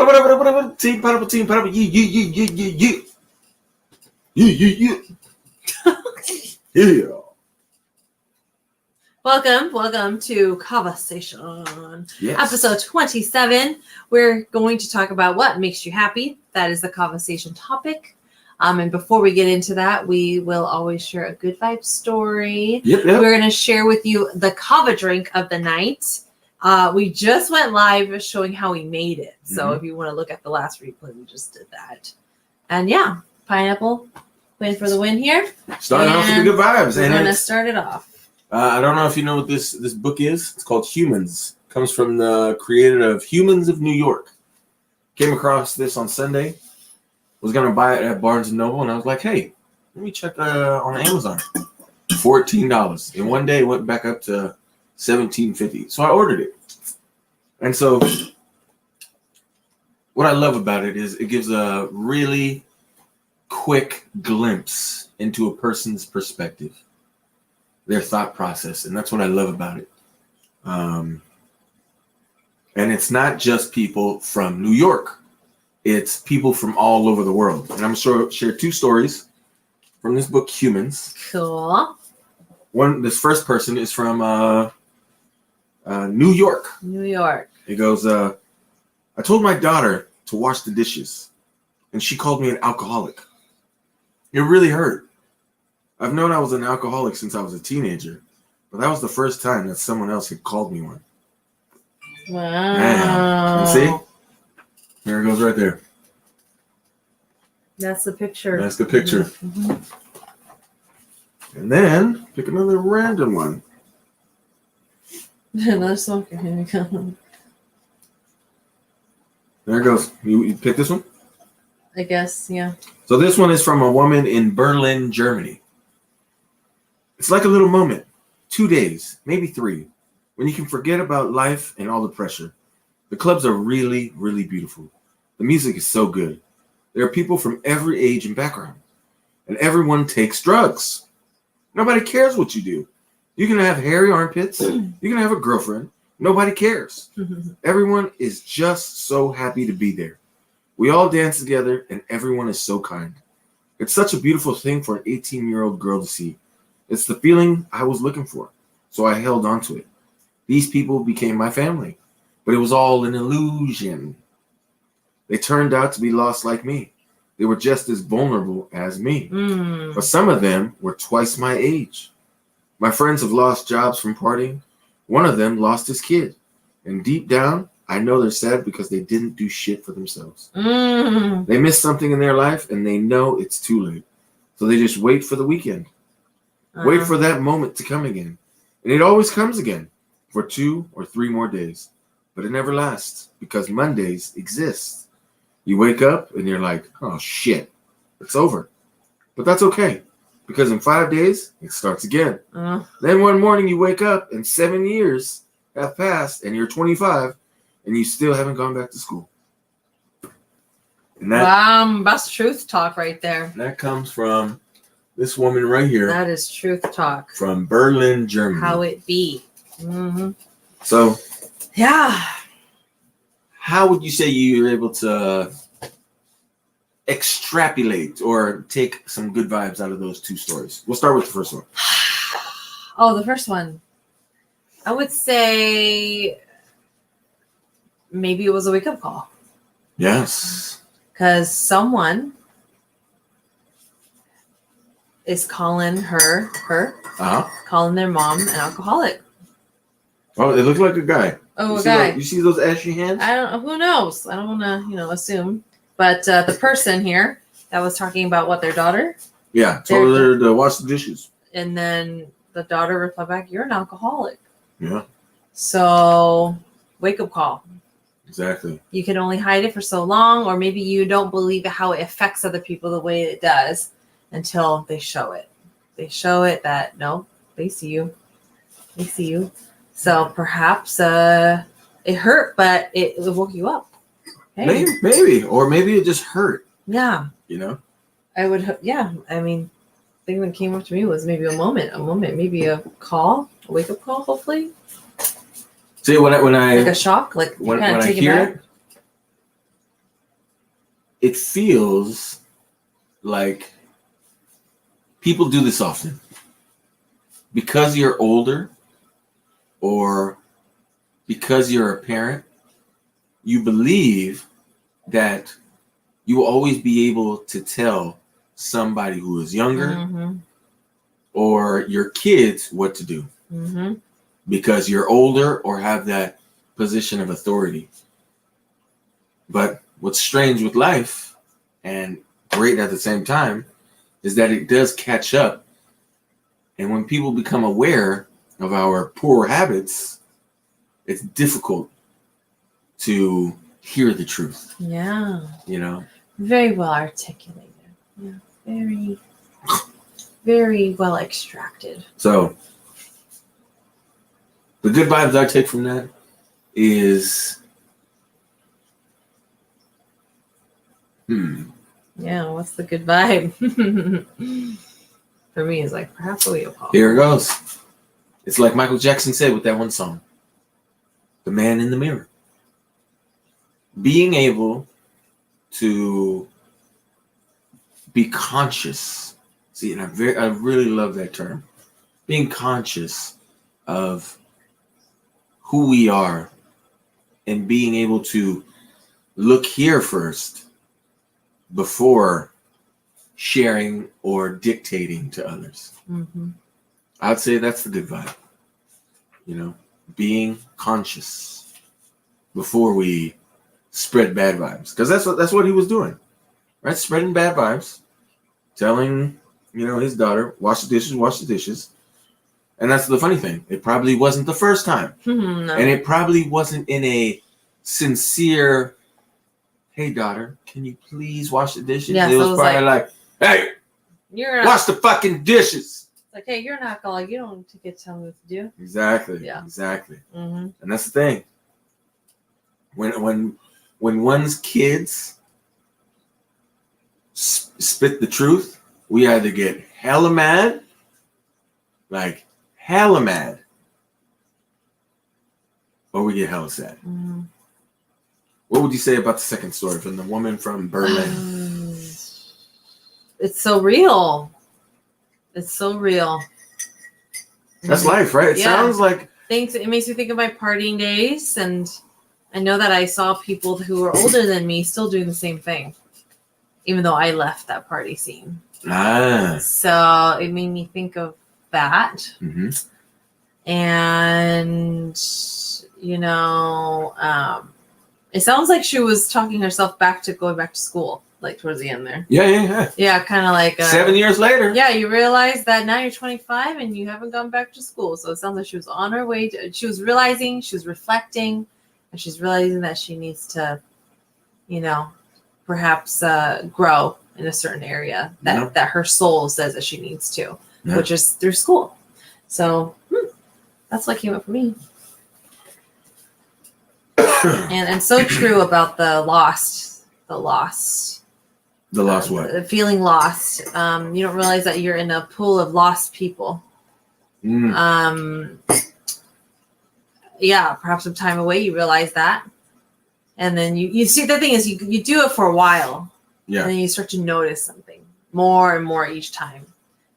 Team pineapple, yeah. Welcome to Kava-sation. Yes. Episode 27. We're going to talk about what makes you happy. That is the Kava-sation topic. And before we get into that, we will always share a good vibe story. Yep. We're going to share with you the kava drink of the night. We just went live showing how we made it. So if you want to look at the last replay, we just did that. And yeah, pineapple win for the win here. Starting off with the good vibes. We're going to start it off. I don't know if you know what this book is. It's called Humans. It comes from the creator of Humans of New York. Came across this on Sunday. Was going to buy it at Barnes & Noble, and I was like, hey, let me check on Amazon. $14. In one day, it went back up to $17.50. So I ordered it. And so what I love about it is it gives a really quick glimpse into a person's perspective, their thought process, and that's what I love about it. And it's not just people from New York. It's people from all over the world. And I'm going to share two stories from this book, Humans. Cool. This first person is from New York. New York. It goes, I told my daughter to wash the dishes, and she called me an alcoholic. It really hurt. I've known I was an alcoholic since I was a teenager, but that was the first time that someone else had called me one. Wow. Man. And see? There it goes right there. That's the picture. That's the picture. Mm-hmm. And then, pick another random one. Another smoker. Here we go. There it goes. You pick this one? I guess, yeah. So this one is from a woman in Berlin, Germany. It's like a little moment. 2 days, maybe 3, when you can forget about life and all the pressure. The clubs are really, really beautiful. The music is so good. There are people from every age and background. And everyone takes drugs. Nobody cares what you do. You can have hairy armpits. You can have a girlfriend. Nobody cares. Everyone is just so happy to be there. We all dance together, and everyone is so kind. It's such a beautiful thing for an 18-year-old girl to see. It's the feeling I was looking for, so I held on to it. These people became my family, but it was all an illusion. They turned out to be lost like me. They were just as vulnerable as me. But some of them were twice my age. My friends have lost jobs from partying. One of them lost his kid. And deep down, I know they're sad because they didn't do shit for themselves. They missed something in their life, and they know it's too late. So they just wait for the weekend. Wait for that moment to come again. And it always comes again for 2 or 3 more days. But it never lasts because Mondays exist. You wake up and you're like, oh shit, it's over. But that's okay because in 5 days, it starts again. Then one morning you wake up and 7 years have passed and you're 25 and you still haven't gone back to school. And that's truth talk right there. That comes from this woman right here. That is truth talk. From Berlin, Germany. How it be. Mm-hmm. So, yeah. How would you say you were able to extrapolate or take some good vibes out of those two stories? We'll start with the first one. Oh, the first one. I would say maybe it was a wake-up call. Yes. Because someone is calling her, calling their mom an alcoholic. Oh, it looked like a guy. Oh, a guy. You see those ashy hands? I don't know. Who knows? I don't want to, assume. But the person here that was talking about what their daughter. Yeah, told her to wash the dishes. And then the daughter replied back, "You're an alcoholic." Yeah. So, wake up call. Exactly. You can only hide it for so long, or maybe you don't believe how it affects other people the way it does until they show it. They show it that, no, they see you. They see you. So perhaps it hurt, but it woke you up. Hey. Maybe. Or maybe it just hurt. Yeah. I would, yeah. I mean, the thing that came up to me was maybe a moment, maybe a call, a wake-up call, hopefully. See, when I like a shock, like when I hear it, it feels like people do this often. Because you're older or because you're a parent, you believe that you will always be able to tell somebody who is younger or your kids what to do because you're older or have that position of authority. But what's strange with life and great at the same time is that it does catch up. And when people become aware of our poor habits, it's difficult to hear the truth. Yeah. You know? Very well articulated. Yeah. Very, very well extracted. So, the good vibes I take from that is, Yeah, what's the good vibe? For me, it's like, perhaps we apologize. Here it goes. It's like Michael Jackson said with that one song, The Man in the Mirror. Being able to be conscious. See, and I really love that term. Being conscious of who we are and being able to look here first before sharing or dictating to others. I'd say that's the good vibe. You know, being conscious before we spread bad vibes. Because that's what he was doing. Right? Spreading bad vibes. Telling, his daughter, wash the dishes. And that's the funny thing. It probably wasn't the first time. No. And it probably wasn't in a sincere, hey, daughter, can you please wash the dishes? Yeah, it was probably like, hey, wash the fucking dishes. Like, hey, you're an alcoholic. You don't get to tell me what to do. Exactly. Yeah. Exactly. And that's the thing. When one's kids spit the truth, we either get hella mad, or we get hella sad. What would you say about the second story from the woman from Berlin? It's so real. It's so real. That's life, right? It sounds like it makes me think of my partying days, and I know that I saw people who were older than me still doing the same thing, even though I left that party scene. So it made me think of that. And it sounds like she was talking herself back to going back to school, like towards the end there. Yeah, kind of like 7 years later. Yeah, you realize that now you're 25 and you haven't gone back to school. So it sounds like she was on her way she was realizing, she was reflecting, and she's realizing that she needs to, perhaps grow in a certain area that her soul says that she needs to, which is through school. So that's what came up for me. and so true about the lost what? Feeling lost. You don't realize that you're in a pool of lost people. Yeah, perhaps some time away you realize that. And then you see, the thing is you do it for a while. Yeah. And then you start to notice something more and more each time.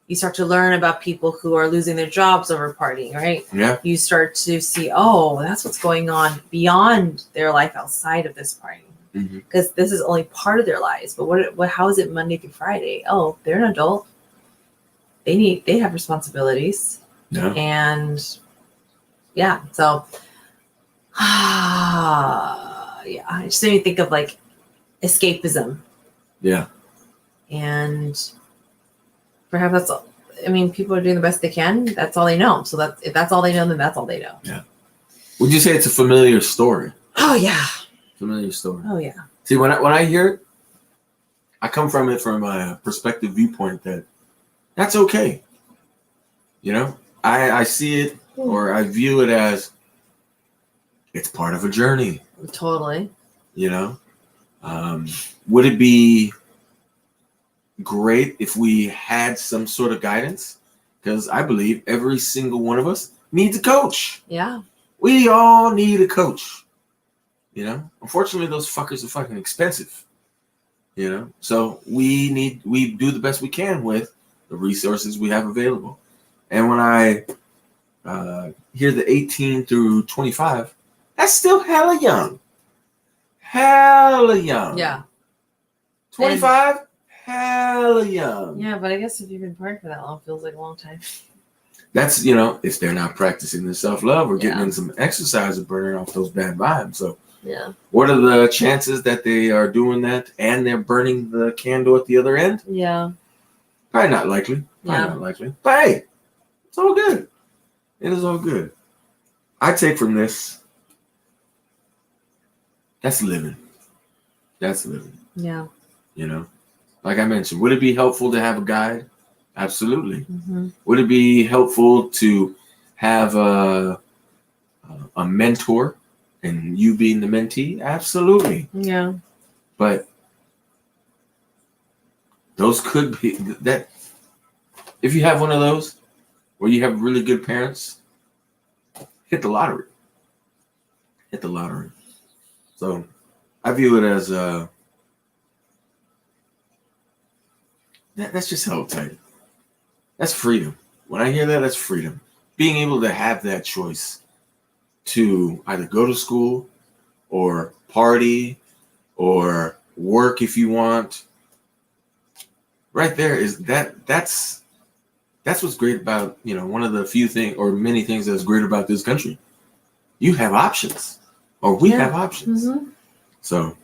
You start to learn about people who are losing their jobs over partying, right? Yeah. You start to see, that's what's going on beyond their life outside of this party. Because this is only part of their lives. But how is it Monday through Friday? Oh, they're an adult. They have responsibilities. Yeah. And so it just made me think of like escapism. Yeah. And perhaps that's all. I mean, people are doing the best they can. That's all they know. So if that's all they know, then that's all they know. Yeah. Would you say it's a familiar story? Oh yeah. Familiar story. Oh yeah. See, when I hear it, I come from it from a perspective viewpoint that's okay. I see it or I view it as it's part of a journey. Totally. Would it be great if we had some sort of guidance? Because I believe every single one of us needs a coach. Yeah. We all need a coach. Unfortunately, those fuckers are fucking expensive. You know, so we do the best we can with the resources we have available. And when I hear the 18 through 25, that's still hella young. Hella young. Yeah. 25, hella young. Yeah, but I guess if you've been pregnant for that long, it feels like a long time. That's, if they're not practicing their self-love or getting Yeah. in some exercise and burning off those bad vibes. So Yeah. what are the chances that they are doing that and they're burning the candle at the other end? Yeah. Probably not likely. Probably Yeah. not likely. But hey, it's all good. It is all good. I take from this, that's living. That's living. Yeah. Like I mentioned, would it be helpful to have a guide? Absolutely. Mm-hmm. Would it be helpful to have a mentor and you being the mentee? Absolutely. Yeah. But those could be that. If you have one of those where you have really good parents, hit the lottery. Hit the lottery. So I view it as that's just hell tight. That's freedom. When I hear that, that's freedom. Being able to have that choice to either go to school or party or work if you want. Right there is that's what's great about, one of the few things or many things that's great about this country. You have options, or we have options. Mm-hmm. So,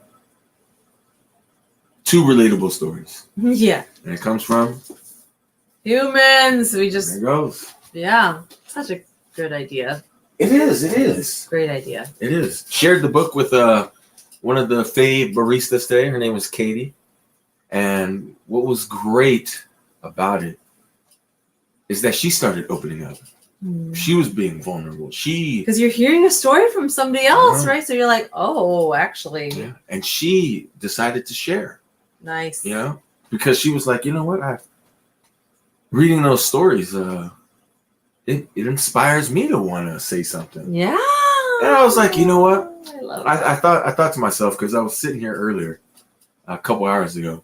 two relatable stories. Yeah. And it comes from Humans. We there just, it goes. yeah. Such a good idea. It is. Great idea. It is. Shared the book with one of the fave baristas today. Her name was Katie. And what was great about it is that she started opening up. She was being vulnerable. Because you're hearing a story from somebody else, right? So you're like, oh, actually. Yeah. And she decided to share. Nice. Because she was like, you know what? Reading those stories, it inspires me to want to say something. Yeah. And I was like, you know what? I love I thought to myself, because I was sitting here earlier, a couple hours ago,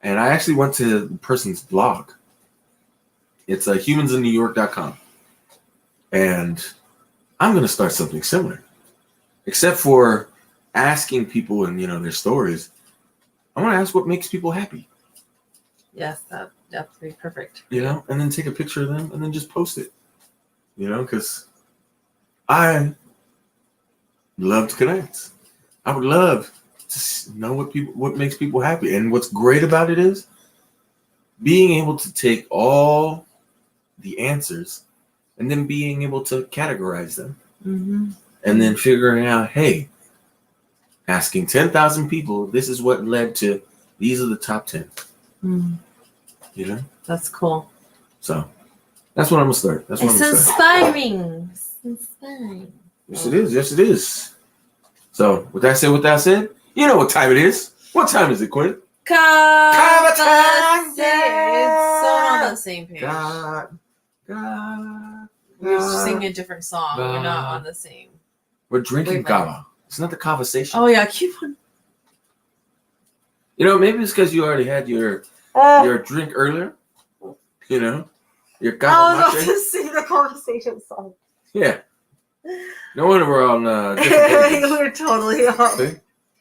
and I actually went to the person's blog. It's humansinnewyork.com. And I'm going to start something similar. Except for asking people and, their stories, I want to ask what makes people happy. Yes, that's pretty perfect. And then take a picture of them and then just post it. Because I love to connect. I would love to know what makes people happy. And what's great about it is being able to take all the answers and then being able to categorize them. Mm-hmm. And then figuring out, hey, asking 10,000 people, this is what led to, these are the top 10. Mm-hmm. That's cool. So that's what I'm going to start. That's what It's I'm going to inspiring. It's inspiring. Yes, it is. Yes, it is. So with that said, you know what time it is. What time is it, Quinn? Kava time! It's so not on the same page. God. We're singing a different song. We're not on the same. We're drinking Wait, kava. It's not the kava-sation. Oh yeah, keep on. Maybe it's because you already had your drink earlier. Your I kava was about mate. to sing the kava-sation song. Yeah. No wonder we're on different pages. We're totally off. See?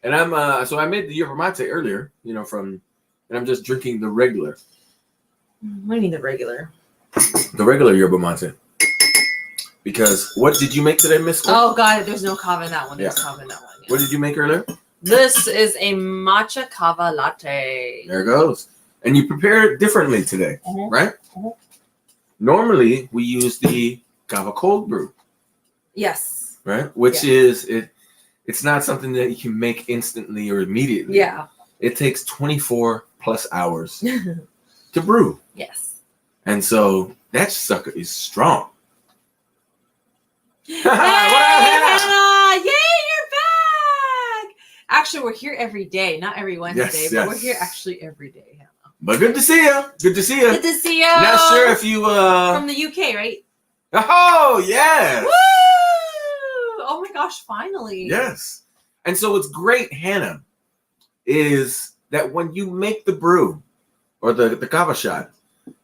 And I'm so I made the yerba mate earlier, and I'm just drinking the regular We need the regular. yerba mate. Because what did you make today, Miss? Oh god, there's no kava in that one. There's kava in that one. Yeah. What did you make earlier? This is a matcha kava latte. There it goes. And you prepare it differently today, right? Mhm. Normally we use the kava cold brew, Yes. right? Which is it's not something that you can make instantly or immediately. Yeah. It takes 24 plus hours to brew. Yes. And so that sucker is strong. Hey, What up, Hannah? Hannah! Yay, you're back! Actually, we're here every day, not every Wednesday, but we're here actually every day, Hannah. But good to see you. Good to see you. Good to see you. Not sure if you from the UK, right? Oh, yes. Woo! Oh my gosh, finally. Yes. And so what's great, Hannah, is that when you make the brew or the kava shot,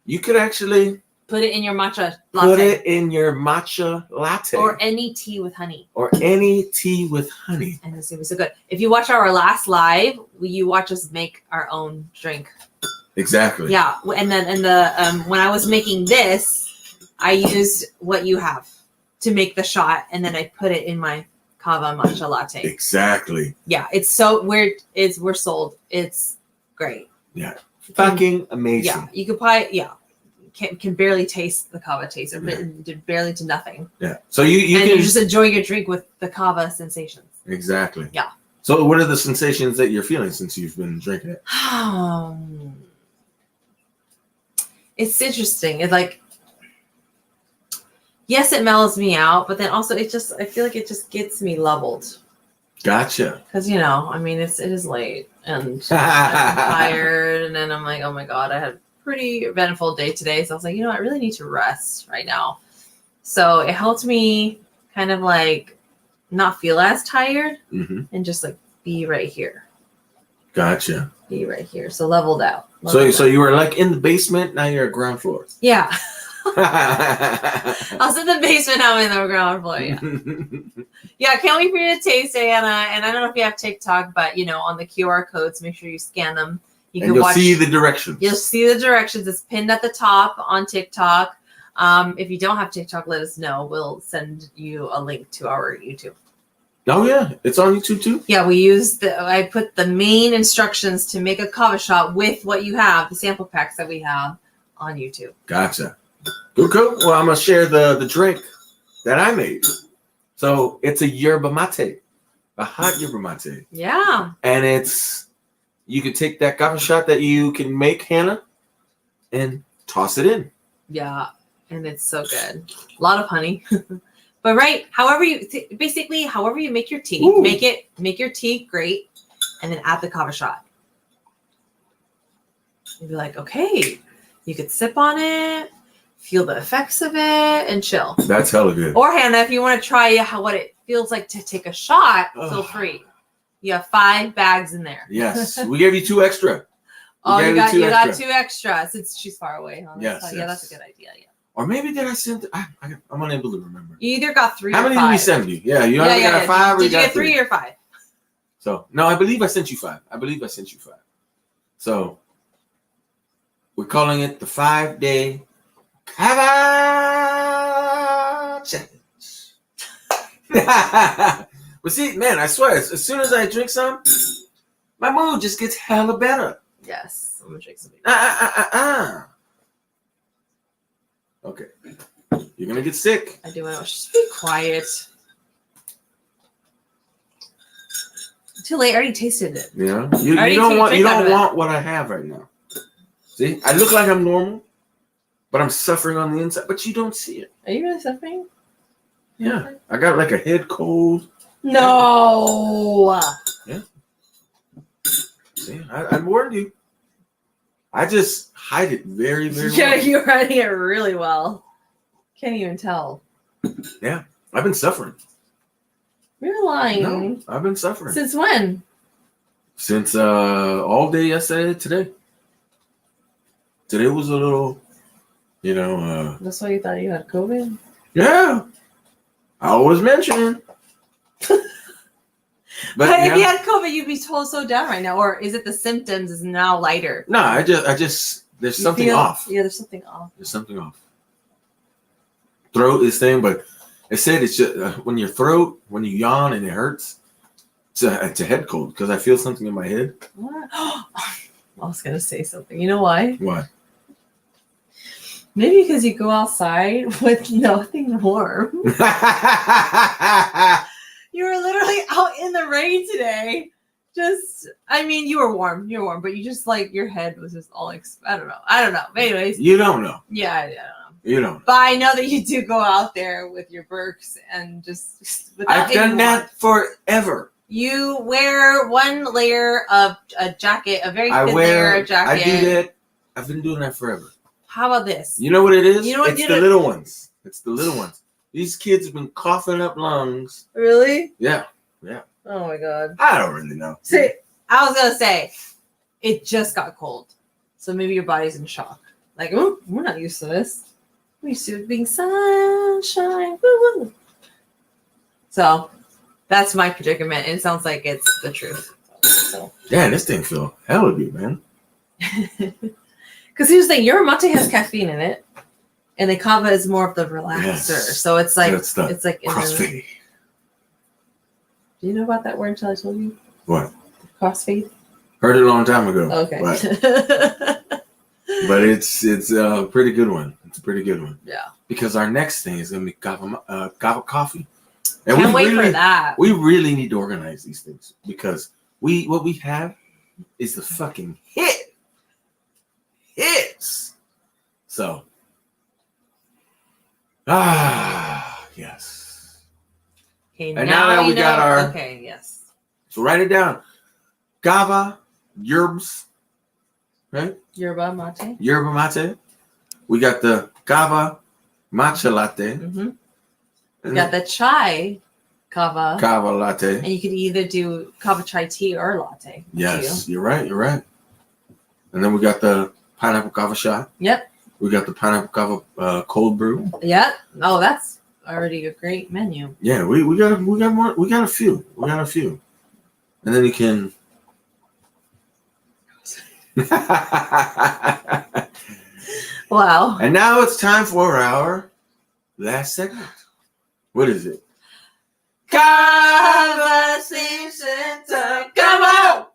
you could actually Put it in your matcha put latte. it in your matcha latte. Or any tea with honey. Or any tea with honey. And it's gonna be so good. If you watch our last live, you watch us make our own drink. Exactly. Yeah, and then in the when I was making this, I used what you have to make the shot, and then I put it in my kava matcha latte. Exactly. Yeah, it's so we're sold. It's great. Yeah, fucking amazing. Yeah, you could probably can barely taste the kava taste, or barely to nothing. Yeah, so you can just enjoy your drink with the kava sensations. Exactly. Yeah. So what are the sensations that you're feeling since you've been drinking it? It's interesting. It's like, yes, it mellows me out, but then also I feel like it just gets me leveled. Gotcha. Because I mean, it is late and I'm tired, and then I'm like, oh my god, I had a pretty eventful day today, so I was like, I really need to rest right now. So it helped me kind of like not feel as tired and just like be right here. Gotcha. Be right here. So leveled out. So you were like in the basement, now you're at ground floor. Yeah. I was in the basement, now I'm in the ground floor. Yeah. Yeah, can't wait for you to taste it, Anna. And I don't know if you have TikTok, but on the QR codes, make sure you scan them. You'll see the directions. You'll see the directions. It's pinned at the top on TikTok. If you don't have TikTok, let us know. We'll send you a link to our YouTube. Oh yeah, it's on YouTube too? Yeah, I put the main instructions to make a kava shot with what you have, the sample packs that we have, on YouTube. Gotcha. Cool. Well, I'm gonna share the drink that I made. So it's a yerba mate, a hot yerba mate. Yeah. And you can take that kava shot that you can make, Hannah, and toss it in. Yeah, and it's so good. A lot of honey. But however you make your tea, Ooh. make your tea great, and then add the kava shot. You'd be like, okay, you could sip on it, feel the effects of it, and chill. That's hella good. Or Hannah, if you want to try what it feels like to take a shot, feel free. You have 5 bags in there. Yes, we gave you 2 extra. You got 2 extra since she's far away. Huh? Yes, Yeah, that's a good idea. Yeah. Or maybe did I send? I'm unable to remember. You either got 3 How or 5. many did we send you? Yeah, you either got 5 or did you got get 3 or 5? So, no, I believe I sent you 5. So, we're calling it the 5-day kava challenge. But see, man, I swear, as soon as I drink some, my mood just gets hella better. Yes, I'm gonna drink some. Okay. You're gonna get sick. I do want to just be quiet. Too late. I already tasted it. Yeah. You don't want what I have right now. See, I look like I'm normal, but I'm suffering on the inside. But you don't see it. Are you really suffering? Yeah. I got like a head cold. No. Yeah. See, I warned you. I just hide it very, very well. Yeah, you're hiding it really well. Can't even tell. Yeah. I've been suffering. You're lying. No, I've been suffering. Since when? Since all day yesterday, today. Today was a little, That's why you thought you had COVID? Yeah. I was mentioning. But if you had COVID, you'd be so down right now. Or is it the symptoms is now lighter? No, I just there's something off. Yeah, there's something off. There's something off. Throat is thing, but it said it's just when you yawn and it hurts, it's a head cold because I feel something in my head. What? I was going to say something. You know why? Why? Maybe because you go outside with nothing warm. You were literally out in the rain today. You were warm. You're warm, but you just your head was just all I don't know. But anyways. You don't know. Yeah, I don't know. You don't. But I know that you do go out there with your Birks and just without I've done that forever. You wear one layer of a jacket, a very thin layer of jacket. I do that. I've been doing that forever. How about this? You know what it is? You know what it's the little ones. It's the little ones. These kids have been coughing up lungs. Really? Yeah. Oh my god. I don't really know. See, I was gonna say, it just got cold. So maybe your body's in shock. Like, oh, we're not used to this. We're used to it being sunshine. Woo-woo. So that's my predicament. It sounds like it's the truth. So. Yeah, this thing feel hella good, man. Because here's the thing, your mate has caffeine in it, and the kava is more of the relaxer. Yes. So it's like That's the it's like crossfade. Do you know about that word until I told you? What? Crossfade? Heard it a long time ago. Okay. But it's a pretty good one. It's a pretty good one. Yeah. Because our next thing is gonna be kava coffee. And Can't wait for that. We really need to organize these things because what we have is the fucking hits. So yes. Okay, And now that we got our okay, yes. So write it down. Kava, yerbs, right? Yerba mate. Yerba mate. We got the kava matcha latte. Mm-hmm. You got the chai kava. Kava latte. And you could either do kava chai tea or latte. Yes, you're right. And then we got the pineapple kava shot. Yep. We got the pineapple kava cold brew. Yep. Oh, that's already a great menu. Yeah, we got more. We got a few. And then you can. Wow. And now it's time for our last segment. What is it? Kava-sation time. Come on!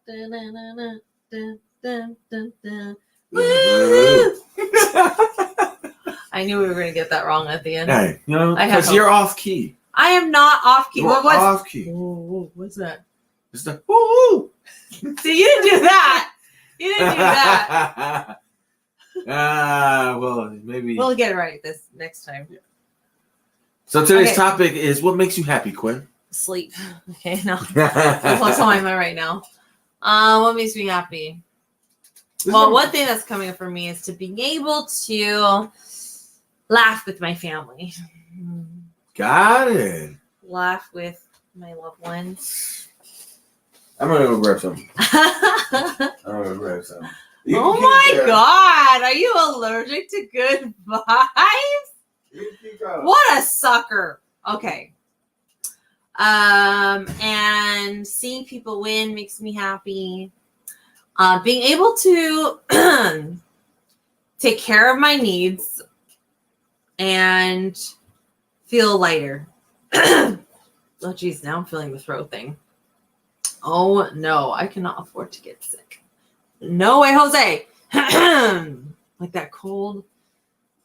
Woo! I knew we were going to get that wrong at the end. Hey, because you're off key. I am not off key. You're off key. Whoa, what's that? It's the woo. See, you didn't do that. You didn't do that. Well, maybe we'll get it right this next time. Yeah. So today's topic is what makes you happy, Quinn? Sleep. Okay, no. What's on my mind right now? What makes me happy? Well, one thing that's coming up for me is to being able to laugh with my family. Got it. Laugh with my loved ones. I'm gonna go grab some. Oh my God! Are you allergic to good vibes? What a sucker. Okay. And seeing people win makes me happy. Being able to take care of my needs and feel lighter. Oh, geez, now I'm feeling the throat thing. Oh, no, I cannot afford to get sick. No way, Jose. Like that cold,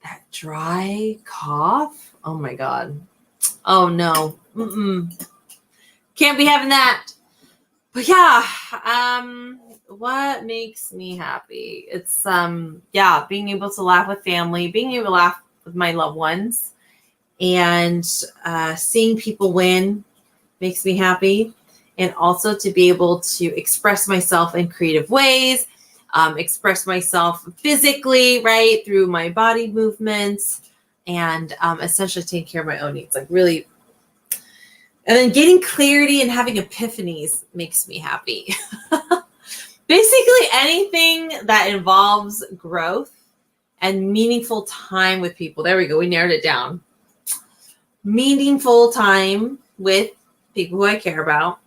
that dry cough. Oh, my God. Oh, no. Can't be having that. But yeah, what makes me happy? It's being able to laugh with family, being able to laugh with my loved ones, and seeing people win makes me happy. And also to be able to express myself in creative ways, express myself physically, right, through my body movements, and essentially taking care of my own needs, like really. And then getting clarity and having epiphanies makes me happy. Basically anything that involves growth and meaningful time with people. There we go. We narrowed it down. Meaningful time with people who I care about.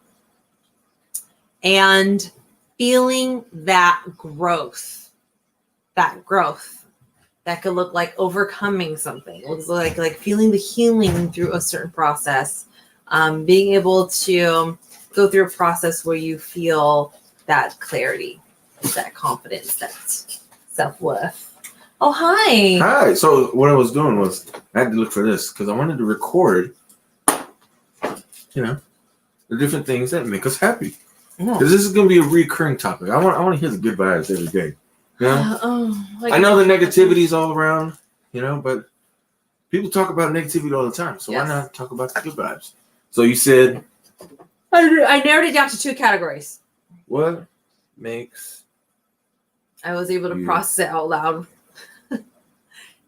And feeling that growth. That could look like overcoming something. It looks like feeling the healing through a certain process. Being able to go through a process where you feel that clarity, that confidence, that self-worth. Oh, hi. Hi. So what I was doing was I had to look for this because I wanted to record, the different things that make us happy. Because this is going to be a recurring topic. I want to hear the good vibes every day. I know the negativity's all around, but people talk about negativity all the time. So why not talk about the good vibes? So you said... I narrowed it down to 2 categories. What makes... I was able to process it out loud.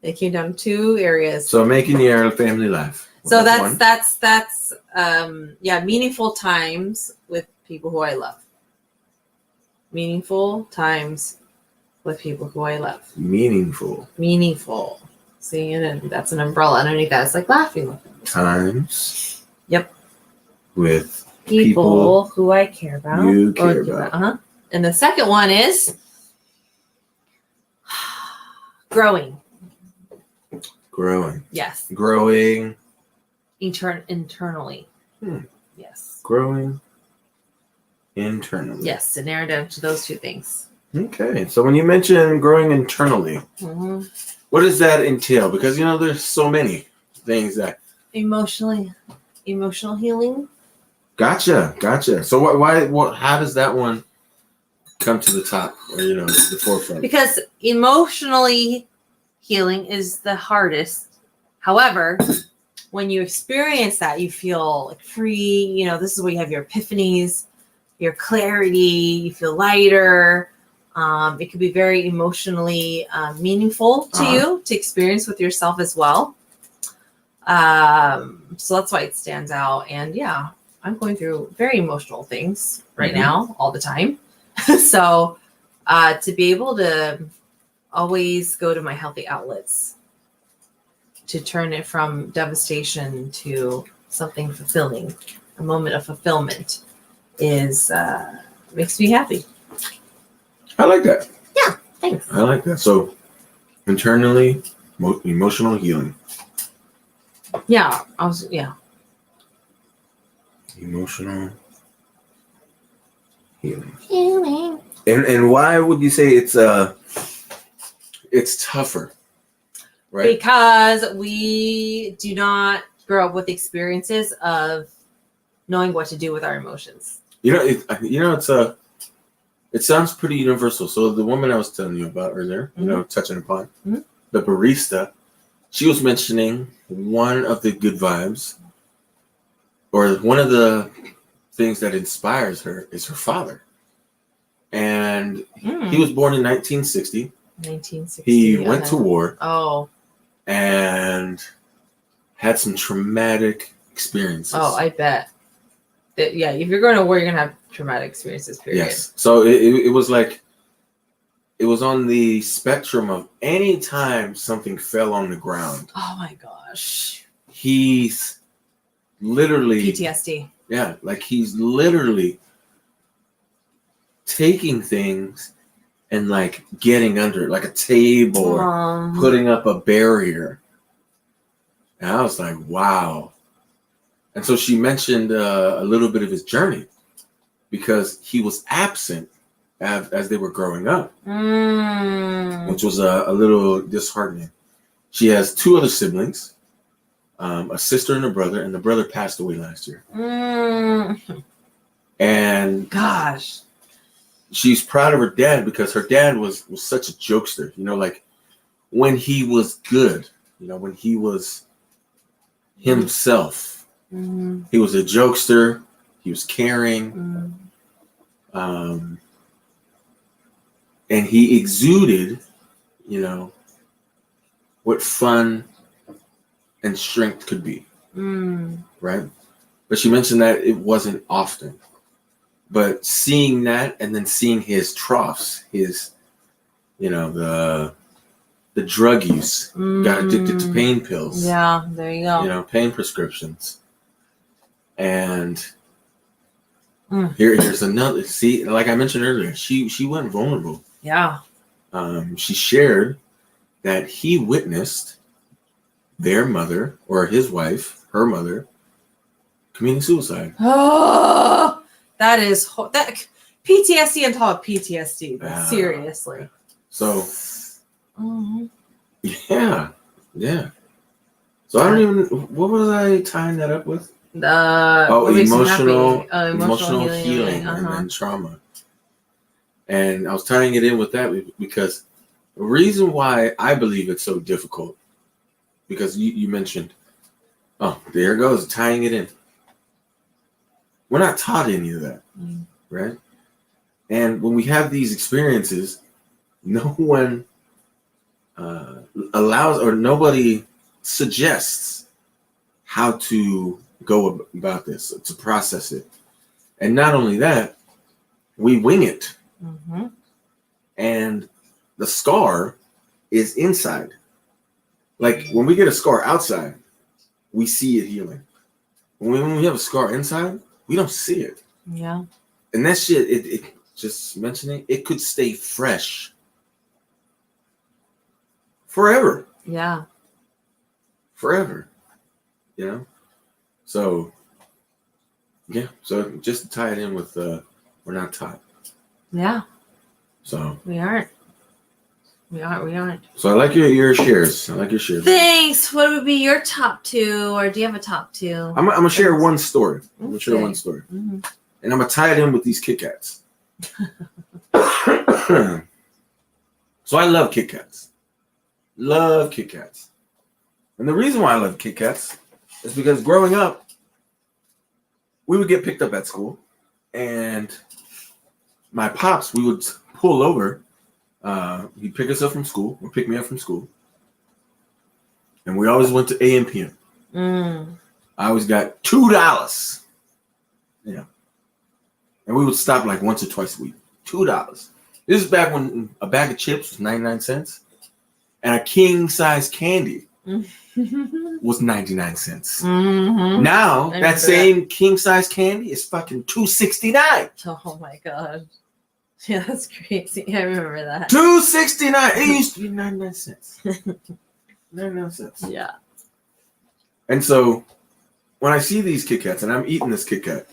It came down to 2 areas. So making your family laugh. So that's meaningful times with people who I love. Meaningful times with people who I love. Meaningful Meaningful. See, and that's an umbrella underneath that. It's like laughing with them. times. Yep. With People who I care about. you care about. Uh-huh. And the second one is growing. Growing. Yes. Growing. Internally. Hmm. Yes. Growing internally. Yes, to narrow down to those two things. Okay. So when you mention growing internally, Mm-hmm. what does that entail? Because, there's so many things that... Emotional healing. Gotcha. So how does that one come to the top, or, the forefront? Because emotionally healing is the hardest. However, when you experience that, you feel like free. This is where you have your epiphanies, your clarity, you feel lighter. It could be very emotionally meaningful to you to experience with yourself as well. So that's why it stands out. And yeah, I'm going through very emotional things right now, all the time. So to be able to always go to my healthy outlets, to turn it from devastation to something fulfilling, a moment of fulfillment, is makes me happy. I like that. Yeah, thanks. I like that. So internally, emotional healing. Yeah, Emotional healing. And why would you say it's tougher? Right? Because we do not grow up with experiences of knowing what to do with our emotions. It sounds pretty universal. So the woman I was telling you about earlier, touching upon the barista, she was mentioning one of the good vibes, or one of the things that inspires her, is her father. And he was born in 1960. 1960. He went to war. Oh. And had some traumatic experiences. Oh, I bet. Yeah, if you're going to war, you're going to have traumatic experiences, period. Yes. So it was like, it was on the spectrum of any time something fell on the ground. Oh my gosh. He's literally... PTSD. Yeah, like he's literally taking things and like getting under it, like a table, putting up a barrier. And I was like, wow. And so she mentioned a little bit of his journey, because he was absent as they were growing up, which was a little disheartening. She has two other siblings, a sister and a brother, and the brother passed away last year. And gosh, she's proud of her dad, because her dad was such a jokester. Like when he was good, when he was himself, he was a jokester. He was caring. And he exuded, what fun and strength could be. Right? But she mentioned that it wasn't often. But seeing that, and then seeing his troughs, his, the drug use, got addicted to pain pills. Yeah, there you go. Pain prescriptions. And here's another. See, like I mentioned earlier, she went vulnerable. Yeah. She shared that he witnessed their mother, or his wife, her mother, committing suicide. Oh, that is that PTSD on top of PTSD. Seriously. So, yeah. So I don't even. What was I tying that up with? Emotional healing and then trauma. And I was tying it in with that because the reason why I believe it's so difficult, because you mentioned, there it goes, tying it in. We're not taught any of that, right? And when we have these experiences, no one allows, or nobody suggests how to go about this, to process it. And not only that, we wing it. Mm-hmm. and the scar is inside. Like when we get a scar outside, we see it healing. When we have a scar inside, we don't see it. Yeah. And that shit, it just mentioning it could stay fresh forever. Yeah. Forever. You know? So yeah, so just to tie it in with we're not taught. Yeah. So We aren't. We aren't. So I like your shares. I like your shares. Thanks. What would be your top two, or do you have a top two? I'm gonna share one story. I'm gonna share Okay. one story. Mm-hmm. And I'm gonna tie it in with these Kit Kats. So I love Kit Kats. Love Kit Kats. And the reason why I love Kit Kats is because growing up, we would get picked up at school, and my pops, we would pull over. He'd pick us up from school, or pick me up from school, and we always went to A&PM. I always got $2. Yeah, and we would stop like once or twice a week. $2. This is back when a bag of chips was 99 cents, and a king size candy was 99 cents. Mm-hmm. Now that same king size candy is fucking $2.69. Oh my god. Yeah, that's crazy. I remember that. $2.69. It used to be 99 cents. 99 cents. Yeah. And so when I see these Kit Kats and I'm eating this Kit Kat,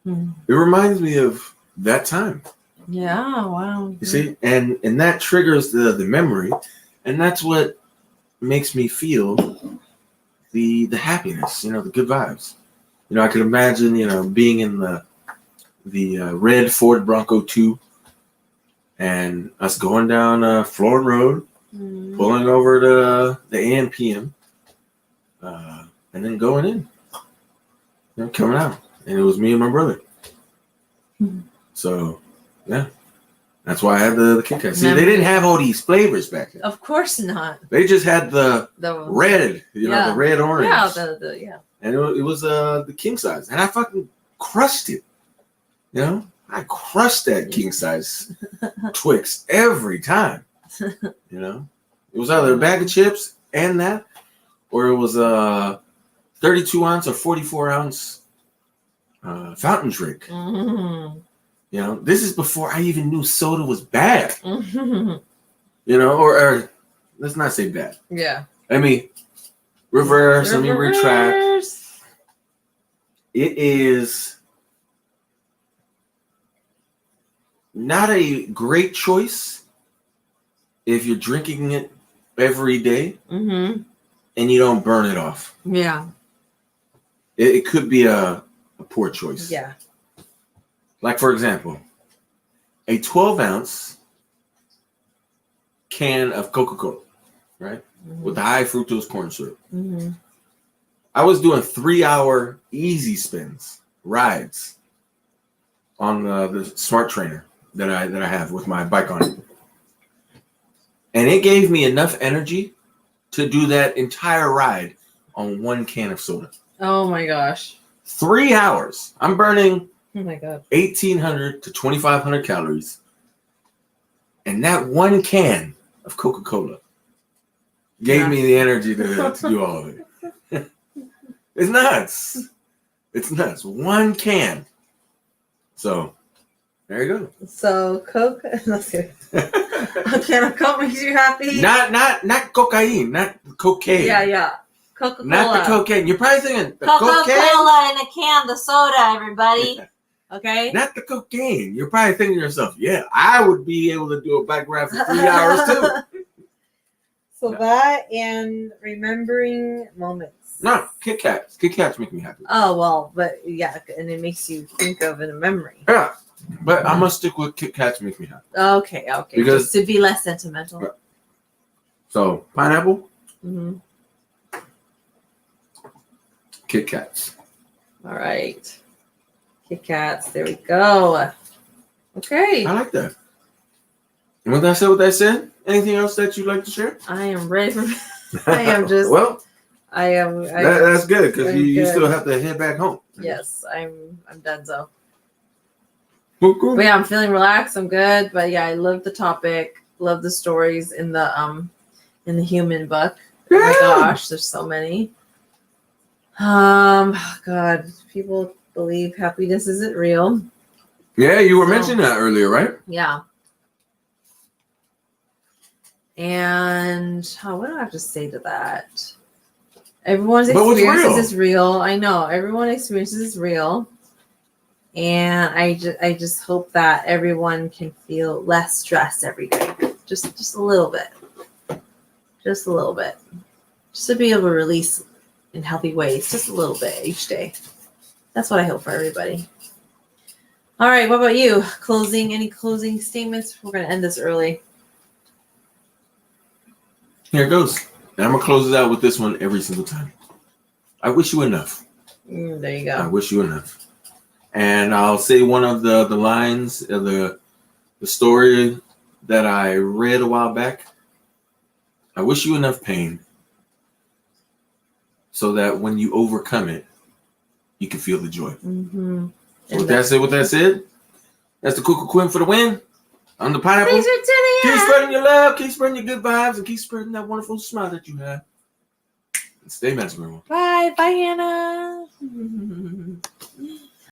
it reminds me of that time. Yeah, wow. You see? And that triggers the memory, and that's what makes me feel the happiness, the good vibes. I could imagine, being in the red Ford Bronco 2 and us going down Florida Road, pulling over to the A&PM, and then going in, coming out. And it was me and my brother. So, yeah. That's why I had the Kit Kat. See, they didn't have all these flavors back then. Of course not. They just had the red, the red orange. Yeah, yeah. And it was the king size. And I fucking crushed it. I crushed that king size Twix every time. It was either a bag of chips and that, or it was a 32 ounce or 44 ounce fountain drink. Mm-hmm. This is before I even knew soda was bad. Mm-hmm. Or let's not say bad. Yeah. Let me reverse. Let me retract. It is not a great choice if you're drinking it every day and you don't burn it off. Yeah. It could be a poor choice. Yeah. Like, for example, a 12-ounce can of Coca-Cola, right? With the high fructose corn syrup. I was doing 3-hour easy spins, rides on the smart trainer that I have with my bike on it. And it gave me enough energy to do that entire ride on one can of soda. Oh my gosh. 3 hours. I'm burning 1,800 to 2,500 calories. And that one can of Coca-Cola gave me the energy to do all of it. It's nuts. It's nuts. One can. So, there you go. So, Coke. Let's see. A can of Coke makes you happy? Not cocaine. Not cocaine. Yeah. Coca-Cola. Not the cocaine. You're probably thinking the Coca-Cola in a can, the soda, everybody. Okay? Not the cocaine. You're probably thinking to yourself, yeah, I would be able to do a bike ride for 3 hours too. So that and remembering moments. No, Kit Kats. Kit Kats make me happy. Oh, well, but yeah, and it makes you think of in a memory. Yeah, but I must stick with Kit Kats make me happy. Okay. Because, just to be less sentimental. So, pineapple, Kit Kats. All right. Kit Kats. There we go. Okay. I like that. And with that said, anything else that you'd like to share? I am ready for. I am just. Well, I am. That's good because you still have to head back home. Yes, I'm done. So. Cool. But yeah, I'm feeling relaxed. I'm good. But yeah, I love the topic. Love the stories in the human book. Oh my gosh, there's so many. God, people believe happiness isn't real. Yeah, you were mentioning that earlier, right? Yeah. And what do I have to say to that? Everyone's experiences is real. I know everyone's experiences is real. And I just hope that everyone can feel less stress every day. Just a little bit. Just a little bit. Just to be able to release in healthy ways. Just a little bit each day. That's what I hope for everybody. All right, what about you? Any closing statements? We're going to end this early. Here it goes. And I'm going to close it out with this one every single time. I wish you enough. There you go. I wish you enough. And I'll say one of the lines of the story that I read a while back. I wish you enough pain so that when you overcome it, you can feel the joy. Mm-hmm. With that said, that's the Cuckoo Quinn for the win. I'm the Pineapple. Keep spreading your love, keep spreading your good vibes, and keep spreading that wonderful smile that you have. And stay magical. Bye, Hannah.